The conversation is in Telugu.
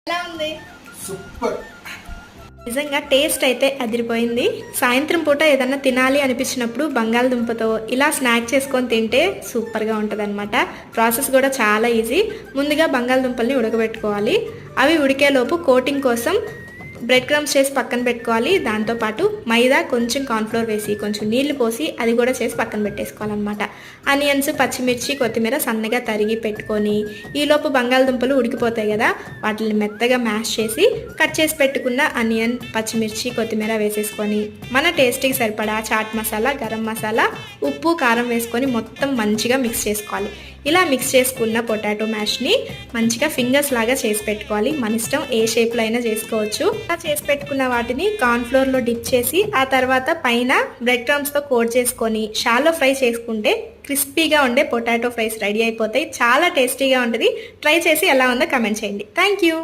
ఎలా ఉంది? సూపర్. నిజంగా టేస్ట్ అయితే అదిరిపోయింది. సాయంత్రం పూట ఏదన్నా తినాలి అనిపించినప్పుడు బంగాళదుంపతో ఇలా స్నాక్ చేసుకొని తింటే సూపర్గా ఉంటుంది అనమాట. ప్రాసెస్ కూడా చాలా ఈజీ. ముందుగా బంగాళదుంపల్ని ఉడకబెట్టుకోవాలి. అవి ఉడికేలోపు కోటింగ్ కోసం బ్రెడ్ క్రమ్స్ చేసి పక్కన పెట్టుకోవాలి. దాంతోపాటు మైదా, కొంచెం కార్న్ఫ్లోర్ వేసి కొంచెం నీళ్లు పోసి అది కూడా చేసి పక్కన పెట్టేసుకోవాలన్నమాట. ఆనియన్స్, పచ్చిమిర్చి, కొత్తిమీర సన్నగా తరిగి పెట్టుకొని ఈలోపు బంగాళదుంపలు ఉడికిపోతాయి కదా, వాటిని మెత్తగా మ్యాష్ చేసి కట్ చేసి పెట్టుకున్న ఆనియన్, పచ్చిమిర్చి, కొత్తిమీర వేసేసుకొని మన టేస్ట్కి సరిపడా చాట్ మసాలా, గరం మసాలా, ఉప్పు, కారం వేసుకొని మొత్తం మంచిగా మిక్స్ చేసుకోవాలి. ఇలా మిక్స్ చేసుకున్న పొటాటో మ్యాష్ని మంచిగా ఫింగర్స్ లాగా చేసి పెట్టుకోవాలి. మన ఇష్టం ఏ షేప్లో అయినా చేసుకోవచ్చు. ఇలా చేసి పెట్టుకున్న వాటిని కార్న్ఫ్లోర్లో డిప్ చేసి ఆ తర్వాత పైన బ్రెడ్ క్రమ్స్తో కోట్ చేసుకొని షాలో ఫ్రై చేసుకుంటే క్రిస్పీగా ఉండే పొటాటో ఫ్రైస్ రెడీ అయిపోతాయి. చాలా టేస్టీగా ఉంటుంది. ట్రై చేసి ఎలా ఉందో కమెంట్ చేయండి. Thank you.